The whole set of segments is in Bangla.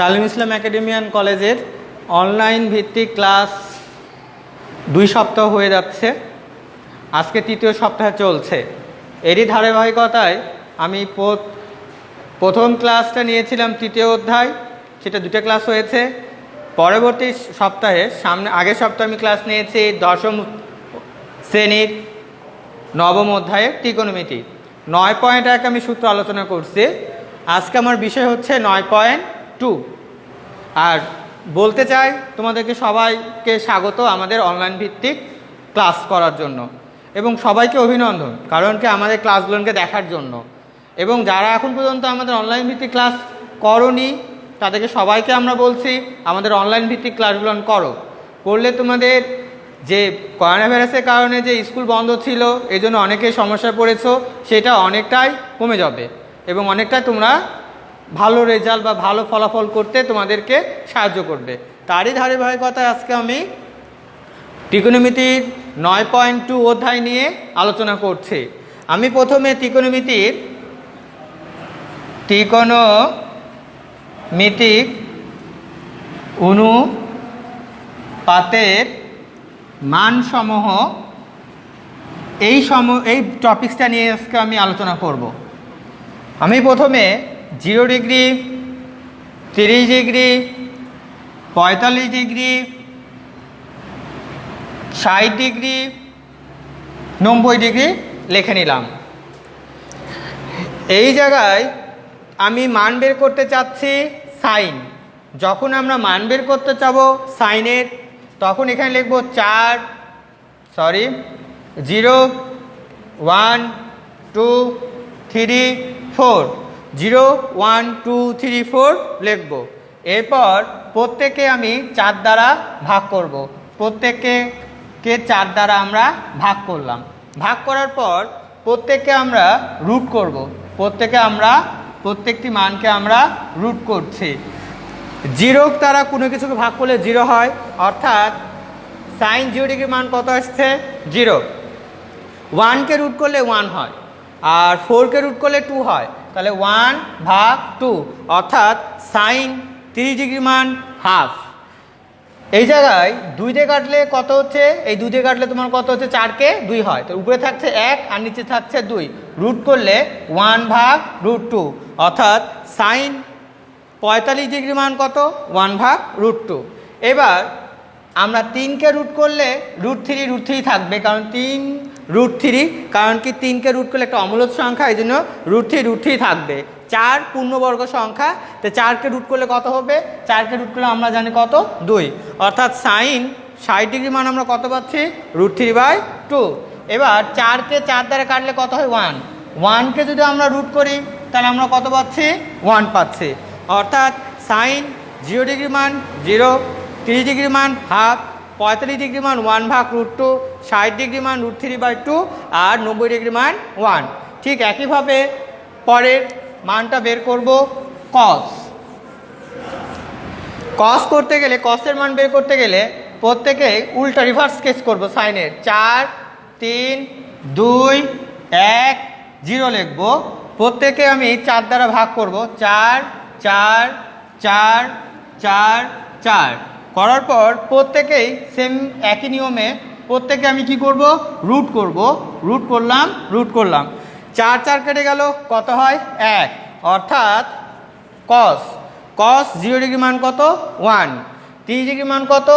তালিম ইসলাম একাডেমিয়ান কলেজের অনলাইন ভিত্তিক ক্লাস 2 সপ্তাহ হয়ে যাচ্ছে। আজকে তৃতীয় সপ্তাহ চলছে। এরই ধারাবাহিকতায় আমি প্রথম ক্লাসটা নিয়েছিলাম তৃতীয় অধ্যায়, সেটা 2টা ক্লাস হয়েছে। পরবর্তী সপ্তাহে আগের সপ্তাহে আমি ক্লাস নিয়েছি 10ম শ্রেণীর 9ম অধ্যায়ের ত্রিকোণমিতি। 9.1 আমি সূত্র আলোচনা করছি। আজকে আমার বিষয় হচ্ছে 9.2। আর বলতে চাই তোমাদেরকে সবাইকে স্বাগত আমাদের অনলাইন ভিত্তিক ক্লাস করার জন্য, এবং সবাইকে অভিনন্দন, কারণ কি আমাদের ক্লাসগুলোকে দেখার জন্য। এবং যারা এখন পর্যন্ত আমাদের অনলাইন ভিত্তিক ক্লাস করোনি তাদেরকে সবাইকে আমরা বলছি আমাদের অনলাইন ভিত্তিক ক্লাসগুলো করলে তোমাদের যে করোনা ভাইরাসের কারণে যে স্কুল বন্ধ ছিল এই জন্য অনেকেই সমস্যায় পড়েছো, সেটা অনেকটাই কমে যাবে এবং অনেকটাই তোমরা ভালো রেজাল্ট বা ভালো ফলাফল করতে তোমাদেরকে সাহায্য করবে। তারই ধারাবাহিকতায় আজকে আমি ত্রিকোণমিতির 9.2 অধ্যায় নিয়ে আলোচনা করছি। আমি প্রথমে ত্রিকোণমিতিক অনুপাতের মানসমূহ এই টপিক্সটা নিয়ে আজকে আমি আলোচনা করব। আমি প্রথমে 0 degree, 30 degree, 45 degree, 60 degree, 90 degree লিখে নিলাম। এই জায়গায় আমি মান বের করতে চাচ্ছি সাইন। যখন আমরা মান বের করতে চাবো সাইনের, তখন এখানে লিখব 0 1 2 3 4, 0 1 2 3 4 লিখব। এরপর প্রত্যেককে আমি 4 দ্বারা ভাগ করব। প্রত্যেককে 4 দ্বারা আমরা ভাগ করলাম। ভাগ করার পর প্রত্যেককে আমরা রুট করব। প্রত্যেকটি মানকে আমরা রুট করছি। 0 দ্বারা কোনো কিছুকে ভাগ করলে 0 হয়, অর্থাৎ সাইন 0 ডিগ্রি মান কত আসছে? 0। 1কে রুট করলে 1 হয়, আর 4কে রুট করলে 2 হয়, তাহলে 1/2, অর্থাৎ সাইন 30 ডিগ্রি মান হাফ। এই জায়গায় 2 দিয়ে কাটলে কত হচ্ছে? এই 2 দিয়ে কাটলে তোমার কত হচ্ছে? 4কে 2 হয়, তো উপরে থাকছে 1 আর নিচে থাকছে 2। রুট করলে 1/√2, অর্থাৎ সাইন 45 ডিগ্রি মান কত? 1/√2। এবার আমরা 3কে রুট করলে √3 থাকবে, কারণ 3√3, কারণ কি 3কে রুট করলে একটা অমূলদ সংখ্যা, এই জন্য √3 থাকবে। 4 পূর্ণবর্গ সংখ্যা, তো 4কে রুট করলে কত হবে? 4কে রুট করলে আমরা জানি কত? 2, অর্থাৎ সাইন 60 ডিগ্রি মান আমরা কত পাচ্ছি? √3/2। এবার 4কে 4 দ্বারা কাটলে কত হয়? 1। 1কে যদি আমরা রুট করি তাহলে আমরা কত পাচ্ছি? 1 পাচ্ছি, অর্থাৎ সাইন 0 ডিগ্রি মান 0, 30 ডিগ্রি মান হাফ, 45 ডিগ্রি মান 1/√2, 60 ডিগ্রি মান √3/2 আর 90 ডিগ্রি মান 1। ঠিক একইভাবে পরের মানটা বের করব কস করতে গেলে, কসের মান বের করতে গেলে প্রত্যেকে উল্টা রিভার্স কেস করব সাইনের। 4 3 2 1 0 লিখব। প্রত্যেকে আমি 4 দ্বারা ভাগ করব। 4 4 4 4 4 করার পর প্রত্যেকেই সেম একই নিয়মে প্রত্যেকে আমি কি করব? রুট করব। রুট করলাম। 4 4 কেটে গেল, কত হয়? 1, অর্থাৎ কস 0 ডিগ্রি মান কত? 1। 30 ডিগ্রি মান কত?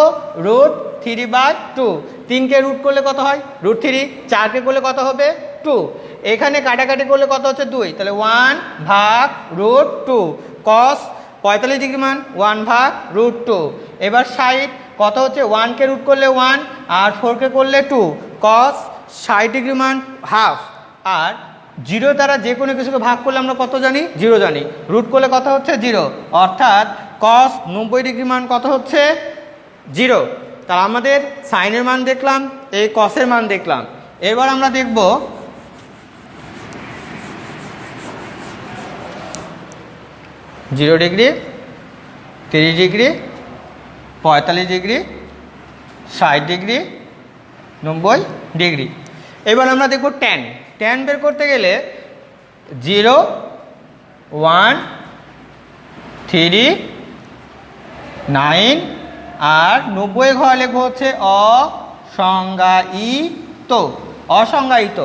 √3/2। 3কে রুট করলে কত হয়? √3। 4কে করলে কত হবে? 2। এখানে কাটাকাটি করলে কত হচ্ছে? 2, তাহলে 1/√2। কস 45 ডিগ্রি মান 1/√2। এবার 60 কত হচ্ছে? 1কে রুট করলে 1 আর 4কে করলে 2, কস 60 ডিগ্রি মান হাফ। আর 0 দ্বারা যে কোনো কিছুকে ভাগ করলে আমরা কত জানি? 0 জানি। রুট করলে কত হচ্ছে? 0, অর্থাৎ কস 90 ডিগ্রি মান কত হচ্ছে? 0। তাহলে আমাদের সাইনের মান দেখলাম, এই কসের মান দেখলাম। এবার আমরা দেখব 0 degree, 30 degree, 45 degree, 60 degree, 90 degree. এবার আমরা দেখব ট্যান বের করতে গেলে 0 1 3 9 আর 90 ঘর লিখবো হচ্ছে অসংজ্ঞায়িত। অসংজ্ঞায়িত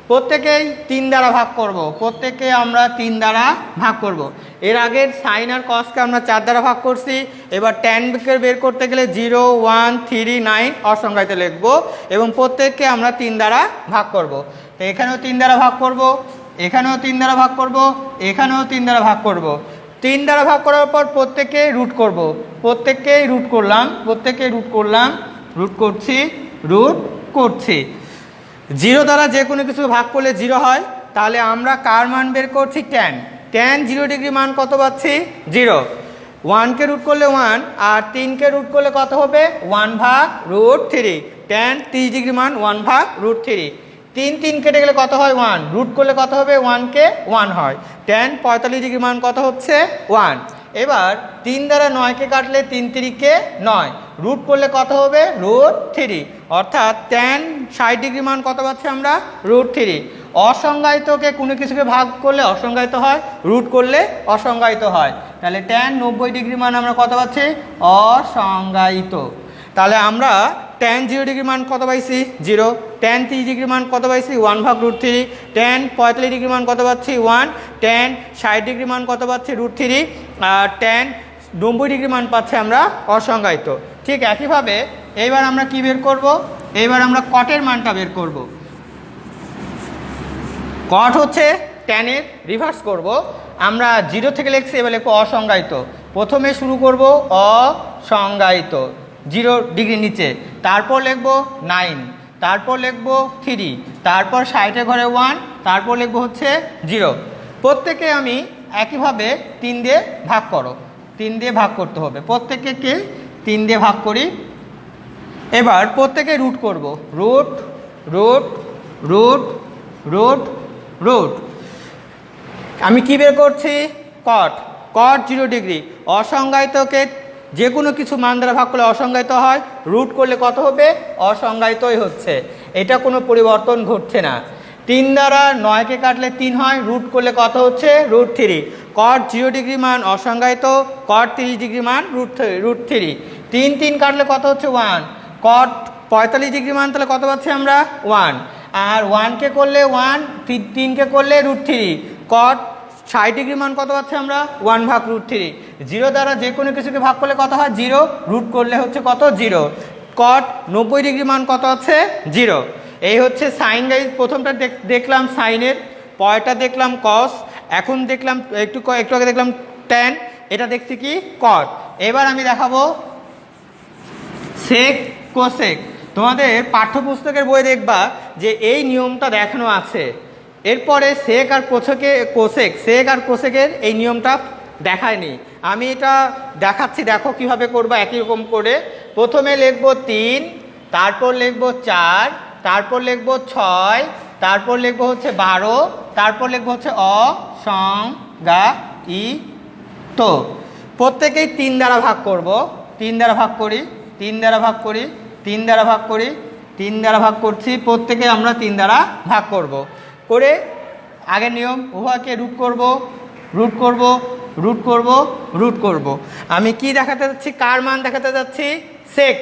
প্রত্যেকেই 3 দ্বারা ভাগ করব, প্রত্যেকে আমরা 3 দ্বারা ভাগ করব। এর আগের সাইন আর কসকে আমরা 4 দ্বারা ভাগ করছি। এবার tan বের করতে গেলে 0 1 3 9 অসংজ্ঞায়িত লিখবো এবং প্রত্যেককে আমরা 3 দ্বারা ভাগ করব। তো এখানেও 3 দ্বারা ভাগ করব, এখানেও 3 দ্বারা ভাগ করব, এখানেও 3 দ্বারা ভাগ করব। 3 দ্বারা ভাগ করার পর প্রত্যেককে রুট করব, প্রত্যেককেই রুট করলাম, প্রত্যেককে রুট করলাম, রুট করছি, রুট করছি। 0 দ্বারা যে কোনো কিছু ভাগ করলে 0 হয়, তাহলে আমরা কার মান বের করছি? tan। tan 0 ডিগ্রি মান কত পাচ্ছি? 0। 1কে রুট করলে 1 আর 3কে রুট করলে কত হবে? 1/√3। tan 30 ডিগ্রি মান 1/√3। 3 3 কেটে গেলে কত হয়? 1। রুট করলে কত হবে? 1কে 1 হয়। tan 45 ডিগ্রি মান কত হচ্ছে? 1। এবার 3 দ্বারা 9কে কাটলে 3 3কে 9, রুট করলে কত হবে? √3। অর্থাৎ tan 60 ডিগ্রি মান কত পাচ্ছি আমরা? √3। অসংজ্ঞায়িতকে কোনো কিছুকে ভাগ করলে অসংজ্ঞায়িত হয়, রুট করলে অসংজ্ঞায়িত হয়। তাহলে tan 90 ডিগ্রি মান আমরা কত পাচ্ছি? অসংজ্ঞায়িত। তাহলে আমরা tan 0 ডিগ্রি মান কত পাইছি? 0। tan 30 ডিগ্রি মান কত পাইছি? 1/√3। tan 45 ডিগ্রি মান কত পাচ্ছি? 1। tan 60 ডিগ্রি মান কত পাচ্ছি? √3। আর tan 90 ডিগ্রি মান পাচ্ছি আমরা অসংজ্ঞায়িত। ঠিক একইভাবে এইবার আমরা কি বের করব? এইবার আমরা কটের মানটা বের করব। কট হচ্ছে ট্যানের রিভার্স করব। আমরা 0 থেকে লিখছি, এবার লিখবো অসংজ্ঞায়িত। প্রথমে শুরু করব অসংজ্ঞায়িত 0 ডিগ্রি নিচে, তারপর লিখবো 9, তারপর লিখবো 3, তারপর 60 ঘরে 1, তারপর লিখবো হচ্ছে 0। প্রত্যেকে আমি একইভাবে 3 দিয়ে ভাগ করো, 3 দিয়ে ভাগ করতে হবে। প্রত্যেককে 3 দিয়ে ভাগ করি। এবার প্রত্যেকে রুট করব, root root root root root. আমি কি বের করছি? কট। কট 0 ডিগ্রি। অসংজ্ঞায়িতকে যে কোনো কিছু মান দ্বারা ভাগ করলে অসংজ্ঞায়িত হয়, রুট করলে কত হবে? অসংজ্ঞায়িতই হচ্ছে, এটা কোনো পরিবর্তন ঘটছে না। 3 দ্বারা 9কে কাটলে 3 হয়, রুট করলে কত হচ্ছে? √3। কট 0 ডিগ্রি মান অসংজ্ঞায়িত, কট 30 ডিগ্রি মান √3। 3 3 কাটলে কত হচ্ছে? 1। কট 45 ডিগ্রি মান তাহলে কত পাচ্ছি আমরা? 1। আর 1কে করলে 1, 3কে করলে √3। কট 60 ডিগ্রি মান কত পাচ্ছি আমরা? 1/√3। 0 দ্বারা যে কোনো কিছুকে ভাগ করলে কত হয়? 0। রুট করলে হচ্ছে কত? 0। কট 90 ডিগ্রি মান কত আছে? 0। এই হচ্ছে সাইন গাইজ। প্রথমটা দেখলাম সাইনের, পরেরটা দেখলাম কস, এখন দেখলাম একটু আগে দেখলাম ট্যান, এটা দেখছি কি? কট। এবার আমি দেখাবো সেক কোসেক। তোমাদের পাঠ্যপুস্তকের বই দেখবা যে এই নিয়মটা দেখানো আছে। এরপরে সেক আর কোসেক, সেক আর কোসেকের এই নিয়মটা দেখায়নি, আমি এটা দেখাচ্ছি। দেখো কিভাবে করবা একই রকম করে। প্রথমে লিখবো 3, তারপর লিখবো 4, তারপর লিখবো 6, তারপর লিখবো হচ্ছে 12, তারপর লিখবো হচ্ছে অসংজ্ঞায়িত। প্রত্যেকেই 3 দ্বারা ভাগ করব। 3 দ্বারা ভাগ করি, 3 দ্বারা ভাগ করি, 3 দ্বারা ভাগ করি, 3 দ্বারা ভাগ করছি। প্রত্যেকে আমরা 3 দ্বারা ভাগ করব। করে আগের নিয়ম, উভয়কে রুট করব, রুট করব, রুট করব, রুট করব। আমি কি দেখাতে যাচ্ছি? কার মান দেখাতে যাচ্ছি? সেক।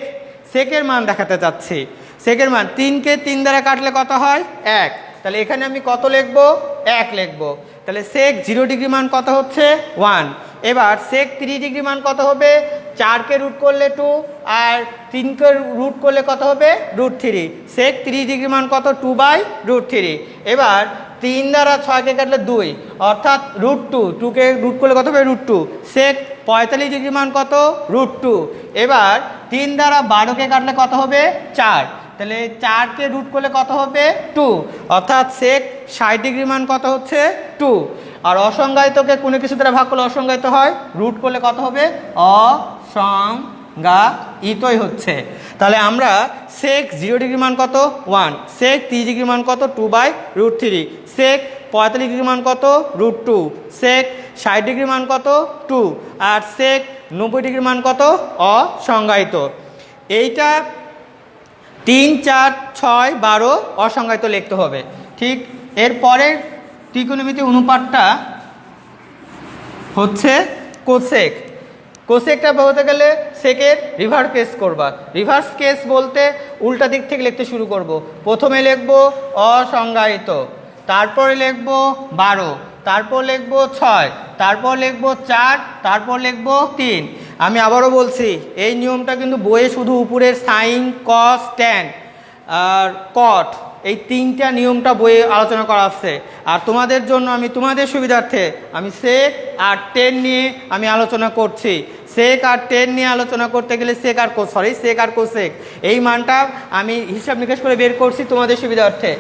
সেকের মান দেখাতে যাচ্ছি। সেকের মান 3কে 3 দ্বারা কাটলে কত হয়? 1। তাহলে এখানে আমি কত লিখব? 1 লিখব। তাহলে সেক 0 ডিগ্রি মান কত হচ্ছে? 1। এবার সেক 30 ডিগ্রি মান কত হবে? 4কে রুট করলে 2 আর 3কে রুট করলে কত হবে? √3। সেক 30 ডিগ্রি মান কত? 2/√3। এবার 3 দ্বারা 6কে কাটলে 2, অর্থাৎ √2। 2কে রুট করলে কত হবে? √2। সেক 45 ডিগ্রি মান কত? √2। এবার 3 দ্বারা 12কে কাটলে কত হবে? 4। তাহলে 4কে রুট করলে কত হবে? 2। অর্থাৎ সেক 60 ডিগ্রি মান কত হচ্ছে? 2। আর অসংজ্ঞায়িতকে কোনো কিছু দ্বারা ভাগ করলে অসংজ্ঞায়িত হয়, রুট করলে কত হবে? অসংজ্ঞায়িতই হচ্ছে। তাহলে আমরা সেক 0 ডিগ্রি মান কত? 1। সেক 30 ডিগ্রি মান কত? 2/√3। সেক 45 ডিগ্রি মান কত? √2। সেক 60 ডিগ্রি মান কত? 2। আর সেক 90 ডিগ্রি মান কত? অসংজ্ঞায়িত। এইটা 3 4 6 12 অসংজ্ঞায়িত লিখতে হবে। ঠিক এরপরের ত্রিকোণমিতি অনুপাতটা হচ্ছে কোসেক। কোসেকটা বলতে গেলে সেকের রিভার্স কেস করবা। রিভার্স কেস বলতে উল্টা দিক থেকে লিখতে শুরু করব। প্রথমে লিখব অসংজ্ঞায়িত, তারপরে লিখব 12, তারপর লিখব 6, তারপর লিখব 4, তারপর লিখব 3। আমি আবারও বলছি, এই নিয়মটা কিন্তু বইয়ে শুধু উপরের সাইন, কস, ট্যান আর কট এই 3টা নিয়মটা বইয়ে আলোচনা করা আছে। আর তোমাদের জন্য আমি তোমাদের সুবিধার্থে আমি সেক আর টেন নিয়ে আমি আলোচনা করছি। সেক আর টেন নিয়ে আলোচনা করতে গেলে সেক আর কোসেক এই মানটা আমি হিসাব নিকাশ করে বের করছি তোমাদের সুবিধার্থে।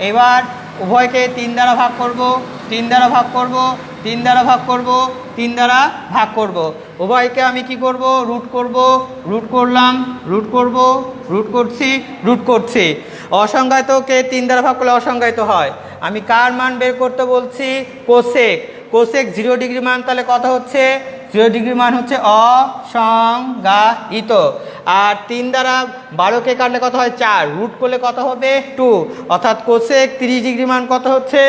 এবার উভয়কে 3 দ্বারা ভাগ করব, 3 দ্বারা ভাগ করব, 3 দ্বারা ভাগ করব, 3 দ্বারা ভাগ করব। উভয়কে আমি কি করব? রুট করব। রুট করলাম, রুট করব, রুট করছি, রুট করছি। অসংজ্ঞায়িতকে 3 দ্বারা ভাগ করলে অসংজ্ঞায়িত হয়। আমি কার মান বের করতে বলছি? কোসেক 0 ডিগ্রি মান, তাহলে কত হচ্ছে? 0 ডিগ্রি মান হচ্ছে অসংজ্ঞায়িত। আর 3 দ্বারা 12কে কাটলে কত হয়? 4, রুট করলে কত হবে? 2, অর্থাৎ কোসেক 30 ডিগ্রি মান কত হচ্ছে?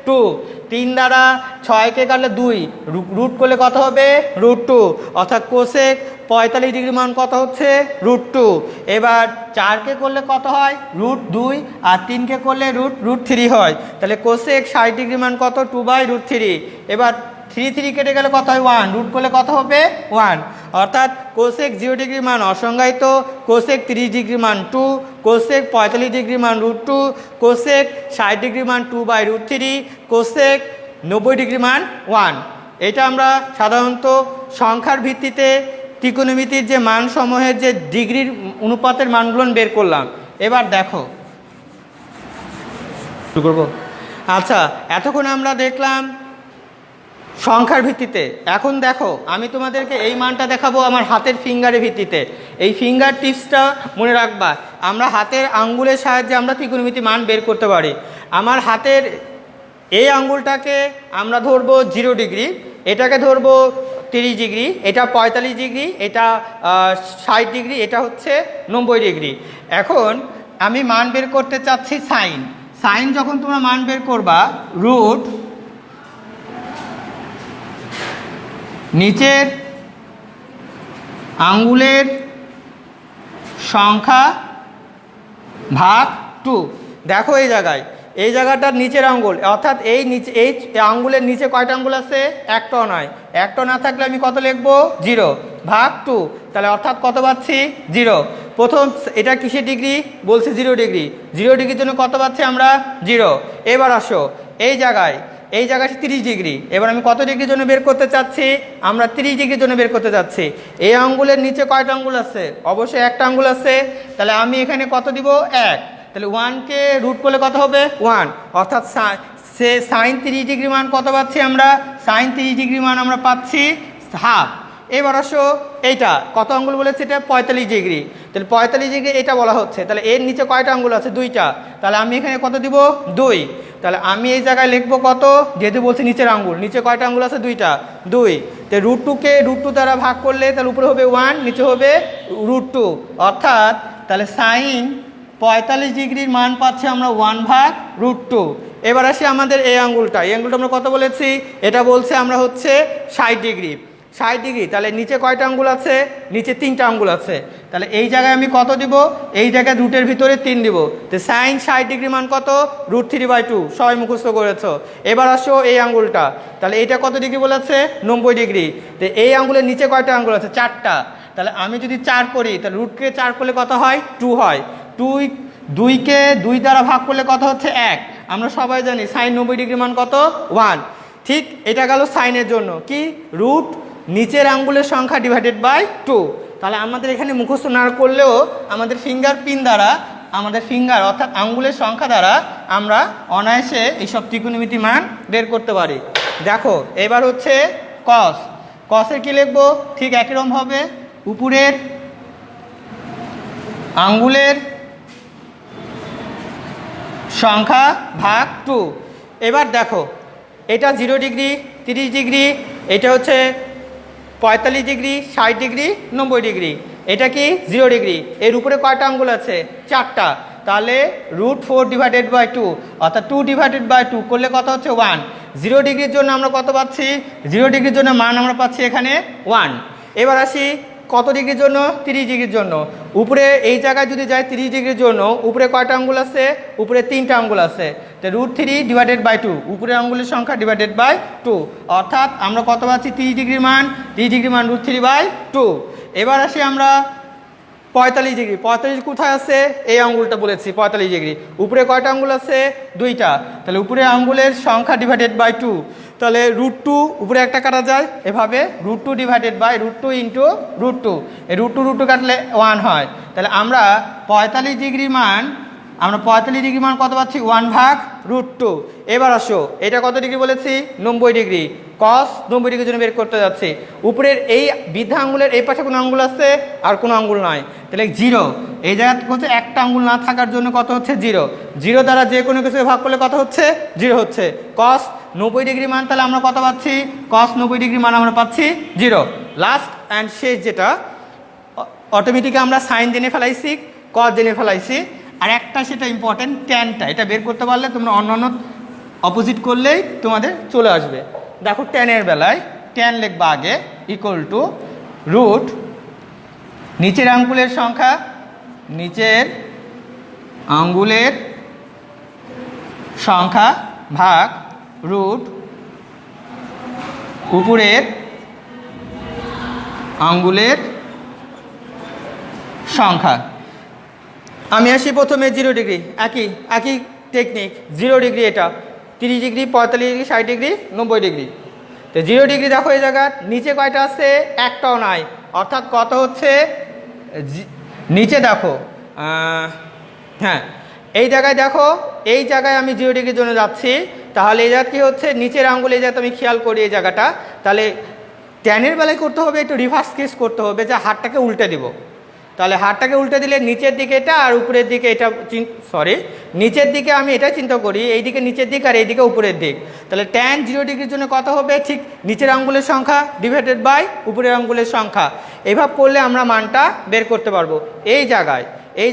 2। 3 দ্বারা 6কে কাটলে 2, রুট করলে কত হবে? √2, অর্থাৎ কোসেক 45 ডিগ্রি মান কত হচ্ছে? √2। এবার 4কে করলে কত হয়? √2, আর 3কে করলে √3 হয়। তাহলে কোসেক 60 ডিগ্রি মান কত? 2/√3। এবার 3 কেটে গেলে কত হয়? 1, রুট করলে কত হবে? 1। অর্থাৎ কোসেক 0 ডিগ্রি মান অসংজ্ঞায়িত, কোসেক 30 ডিগ্রি মান 2, কোসেক 45 ডিগ্রি মান √2, কোসেক 60 ডিগ্রি মান 2/√3, কোসেক 90 ডিগ্রি মান 1। এটা আমরা সাধারণত সংখ্যার ভিত্তিতে ত্রিকোণমিতির যে মানসমূহের যে ডিগ্রির অনুপাতের মানগুলো বের করলাম। এবার দেখো, শুরু করব। আচ্ছা, এতক্ষণ আমরা দেখলাম সংখ্যার ভিত্তিতে। এখন দেখো, আমি তোমাদেরকে এই মানটা দেখাবো আমার হাতের ফিঙ্গারের ভিত্তিতে। এই ফিঙ্গার টিপসটা মনে রাখবা। আমরা হাতের আঙ্গুলের সাহায্যে আমরা ত্রিকোণমিতি মান বের করতে পারি। আমার হাতের এই আঙ্গুলটাকে আমরা ধরবো 0 ডিগ্রি, এটাকে ধরবো 30 ডিগ্রি, এটা 45 ডিগ্রি, এটা 60 ডিগ্রি, এটা হচ্ছে 90 ডিগ্রি। এখন আমি মান বের করতে চাচ্ছি সাইন। যখন তোমরা মান বের করবা, রুট নিচের আঙ্গুলের সংখ্যা ভাগ 2। দেখো এই জায়গাটার নিচের আঙ্গুল, অর্থাৎ এই আঙ্গুলের নিচে কয়টা আঙ্গুল আছে? একটাও নয়। একটা না থাকলে আমি কত লিখবো? 0 ভাগ 2। তাহলে অর্থাৎ কত পাচ্ছি? 0। প্রথম এটা কিসের ডিগ্রি? বলছি 0 ডিগ্রি। 0 ডিগ্রির জন্য কত পাচ্ছি আমরা? 0। এবার আসো, এই জায়গায় 30 ডিগ্রি। এবার আমি কত ডিগ্রির জন্য বের করতে চাচ্ছি? আমরা 30 ডিগ্রির জন্য বের করতে চাচ্ছি। এই আঙ্গুলের নিচে কয়টা আঙ্গুল আছে? অবশ্যই একটা আঙ্গুল আছে। তাহলে আমি এখানে কত দিব? 1। তাহলে 1কে রুট করলে কত হবে? 1, অর্থাৎ সাইন 30 ডিগ্রি মান কত পাচ্ছি আমরা? সাইন 30 ডিগ্রি মান আমরা পাচ্ছি হাফ। এবার আসো, এইটা কত আঙ্গুল বলেছে? এটা 45 ডিগ্রি। তাহলে 45 ডিগ্রি এটা বলা হচ্ছে। তাহলে এর নিচে কয়টা আঙ্গুল আছে? 2টা। তাহলে আমি এখানে কত দিব? 2। তাহলে আমি এই জায়গায় লিখবো কত? যেহেতু বলছি নিচের আঙ্গুল, নিচে কয়টা আঙ্গুল আছে? 2টা। 2। তো √2কে √2 দ্বারা ভাগ করলে তাহলে উপরে হবে 1, নিচে হবে √2। অর্থাৎ তাহলে সাইন 45 ডিগ্রির মান পাচ্ছি আমরা 1/√2। এবার আসি আমাদের এই আঙ্গুলটা আমরা কত বলেছি? এটা বলছে আমরা হচ্ছে 60 ডিগ্রি। তাহলে নিচে কয়টা আঙ্গুল আছে? নিচে 3টা আঙ্গুল আছে। তাহলে এই জায়গায় আমি কত দিব? এই জায়গায় রুটের ভিতরে 3 দিব। তো সাইন 60 ডিগ্রি মান কত? √3/2। সবাই মুখস্থ করেছো। এবার আসো এই আঙ্গুলটা, তাহলে এইটা কত ডিগ্রি বলেছে? 90 ডিগ্রি। তো এই আঙ্গুলের নিচে কয়টা আঙ্গুল আছে? 4টা। তাহলে আমি যদি 4 করি, তাহলে √কে 4 করলে কত হয়? 2 হয়। 2কে 2 দ্বারা ভাগ করলে কত হচ্ছে? 1। আমরা সবাই জানি সাইন 90 ডিগ্রি মান কত? 1। ঠিক, এটা গেল সাইনের জন্য কি? রুট নিচের আঙ্গুলের সংখ্যা /2। তাহলে আমাদের এখানে মুখস্থ না করলেও আমাদের ফিঙ্গার পিন দ্বারা, আমাদের ফিঙ্গার অর্থাৎ আঙ্গুলের সংখ্যা দ্বারা আমরা অনায়াসে এইসব ত্রিকোণমিতি মান বের করতে পারি। দেখো, এবার হচ্ছে কসের কি লিখবো? ঠিক একই রকম হবে, উপরের আঙ্গুলের সংখ্যা ভাগ 2। এবার দেখো, এটা 0 ডিগ্রি, 30 ডিগ্রি, এটা হচ্ছে 45 ডিগ্রি, 60 ডিগ্রি, 90 ডিগ্রি। এটা কি? 0 ডিগ্রি। এর উপরে কয়টা আঙ্গুল আছে? 4টা। তাহলে √4/2, অর্থাৎ 2/2 করলে কত হচ্ছে? 1। 0 ডিগ্রির জন্য আমরা কত পাচ্ছি? 0 ডিগ্রির জন্য মান আমরা পাচ্ছি এখানে 1। এবার আসি কত ডিগ্রির জন্য, 30 ডিগ্রির জন্য। উপরে এই জায়গায় যদি যায় 30 ডিগ্রির জন্য, উপরে কয়টা আঙ্গুল আছে, উপরে 3টা আঙ্গুল আছে, তো √3 ডিভাইডেড বাই 2, উপরের আঙ্গুলের সংখ্যা ডিভাইডেড বাই 2, অর্থাৎ আমরা কত পাচ্ছি 30 ডিগ্রির মান, 30 ডিগ্রির মান √3 বাই 2। এবার আসি আমরা 45 ডিগ্রি, 45 কোথায় আছে, এই আঙ্গুলটা বলেছি 45 ডিগ্রি, উপরে কয়টা আঙ্গুল আছে, 2টা, তাহলে উপরে আঙ্গুলের সংখ্যা ডিভাইডেড বাই 2, তাহলে √2 উপরে একটা কাটা যায় এভাবে, √2 ডিভাইডেড বাই √2 ইন্টু √2, এই √2 কাটলে 1 হয়, তাহলে আমরা 45 ডিগ্রি মান, আমরা 45 ডিগ্রি মান কত পাচ্ছি, 1/√2। এবার আসো এটা কত ডিগ্রি বলেছি, 90 ডিগ্রি, cos 90 ডিগ্রির জন্য বের করতে যাচ্ছি। উপরের এই বৃদ্ধা আঙ্গুলের এই পাশে কোনো আঙ্গুল আছে, আর কোনো আঙ্গুল নয়, তাহলে 0, এই জায়গা হচ্ছে একটা আঙ্গুল না থাকার জন্য কত হচ্ছে 0, 0 দ্বারা যে কোনো কিছু ভাগ করলে কত হচ্ছে 0 হচ্ছে, cos 90 ডিগ্রি মান, তাহলে আমরা কত পাচ্ছি, cos 90 ডিগ্রি মান আমরা পাচ্ছি 0। লাস্ট অ্যান্ড শেষ যেটা, অটোমেটিক আমরা সাইন জেনে ফেলাইছি, cos জেনে ফেলাইছি, আর একটা সেটা ইম্পর্টেন্ট, ট্যানটা, এটা বের করতে পারলে তোমরা অন্যান্য অপোজিট করলেই তোমাদের চলে আসবে। দেখো ট্যানের বেলায় ট্যান লিখবা আগে ইকুয়াল টু রুট নিচের আঙ্গুলের সংখ্যা, নিচের আঙ্গুলের সংখ্যা ভাগ রুট উপরের আঙ্গুলের সংখ্যা। আমি আসি প্রথমে 0 ডিগ্রি, একই টেকনিক, 0 ডিগ্রি এটা, 30 ডিগ্রি, 45 ডিগ্রি, 60 ডিগ্রি, 90 ডিগ্রি। তো 0 ডিগ্রি দেখো এই জায়গার নিচে কয়টা আছে, একটাও নাই, অর্থাৎ কত হচ্ছে, নিচে দেখো, হ্যাঁ এই জায়গায় দেখো, এই জায়গায় আমি 0 ডিগ্রির জন্য যাচ্ছি, তাহলে এই জায়গা কী হচ্ছে, নিচের আঙ্গুল, এই জায়গাতে আমি খেয়াল করি এই জায়গাটা, তাহলে ট্যানের বেলায় করতে হবে একটু রিভার্স কেস করতে হবে, যে হাতটাকে উল্টে দিব, তাহলে হাতটাকে উল্টে দিলে নিচের দিকে এটা আর উপরের দিকে এটা, নিচের দিকে আমি এটা চিন্তা করি, এইদিকে নিচের দিক আর এইদিকে উপরের দিক, তাহলে ট্যান 0 ডিগ্রির জন্য কত হবে, ঠিক নিচের আঙ্গুলের সংখ্যা ডিভাইডেড বাই উপরের আঙ্গুলের সংখ্যা, এইভাবে করলে আমরা মানটা বের করতে পারবো। এই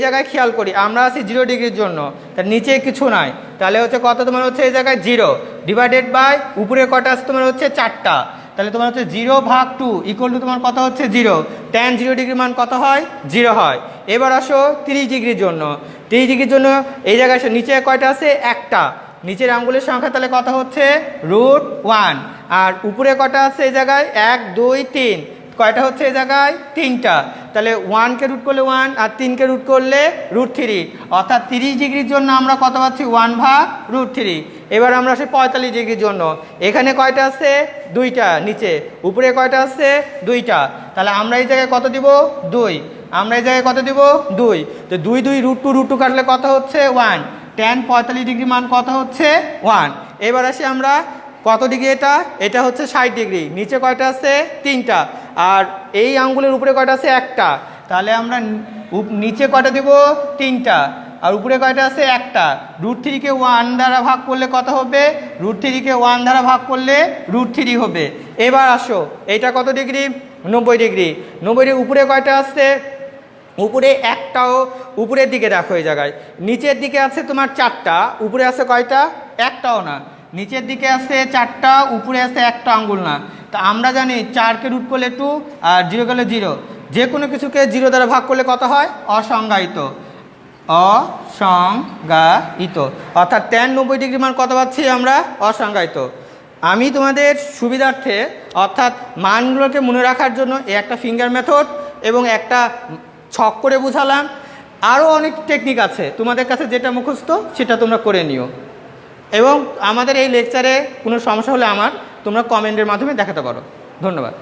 জায়গায় খেয়াল করি, আমরা আছি 0 ডিগ্রির জন্য, তার নিচে কিছু নাই, তাহলে হচ্ছে কত, তোমার হচ্ছে এই জায়গায় 0 ডিভাইডেড বাই উপরে কটা আছে, তোমার হচ্ছে 4টা, তাহলে তোমার হচ্ছে 0/2 ইকুয়াল টু তোমার কত হচ্ছে 0, ট্যান 0 ডিগ্রির মান কত হয়, 0 হয়। এবার আসো 30 ডিগ্রির জন্য, 30 ডিগ্রির জন্য এই জায়গায় আসো, নিচে কয়টা আছে, একটা, নিচের আঙ্গুলের সংখ্যা তাহলে কত হচ্ছে √1, আর উপরে কটা আছে এই জায়গায় 1 2 3, কয়টা হচ্ছে এই জায়গায় 3টা, তাহলে 1কে রুট করলে 1 আর 3কে রুট করলে √3, অর্থাৎ 30 ডিগ্রির জন্য আমরা কত পাচ্ছি, 1/√3। এবার আমরা আসি 45 ডিগ্রির জন্য, এখানে কয়টা আছে, 2টা, নিচে উপরে কয়টা আছে, 2টা, তাহলে আমরা এই জায়গায় কত দিব, 2, আমরা এই জায়গায় কত দিব, 2, তো 2 2 √2 কাটলে কত হচ্ছে 1, ট্যান 45 ডিগ্রি মান কত হচ্ছে 1। এবার আসি আমরা কত ডিগ্রি, এটা হচ্ছে 60 ডিগ্রি, নিচে কয়টা আছে, 3টা, আর এই আঙ্গুলের উপরে কয়টা আছে, একটা, তাহলে আমরা নিচে কয়টা দিব, 3টা, আর উপরে কয়টা আছে, একটা, √3কে 1 দ্বারা ভাগ করলে কত হবে, √3কে 1 দ্বারা ভাগ করলে √3 হবে। এবার আসো এইটা কত ডিগ্রি, 90 ডিগ্রি, 90 ডিগ্রি, উপরে কয়টা আছে, উপরে একটাও, উপরের দিকে দেখো এই জায়গায়, নিচের দিকে আছে তোমার 4টা, উপরে আছে কয়টা, একটাও না, নিচের দিকে আছে 4টা, উপরে আছে একটা আঙ্গুল না, তা আমরা জানি 4কে রুট করলে 2 আর 0 করলে 0, যে কোনো কিছুকে 0 দ্বারা ভাগ করলে কত হয়, অসংজ্ঞায়িত, অর্থাৎ ট্যান 90 ডিগ্রি মান কত পাচ্ছি আমরা, অসংজ্ঞায়িত। আমি তোমাদের সুবিধার্থে, অর্থাৎ মানগুলোকে মনে রাখার জন্য একটা ফিঙ্গার মেথড এবং একটা ছক করে বুঝালাম, আরও অনেক টেকনিক আছে, তোমাদের কাছে যেটা মুখস্থ সেটা তোমরা করে নিও, এবং আমাদের এই লেকচারে কোনো সমস্যা হলে তোমরা কমেন্টের মাধ্যমে দেখাতে পারো। ধন্যবাদ।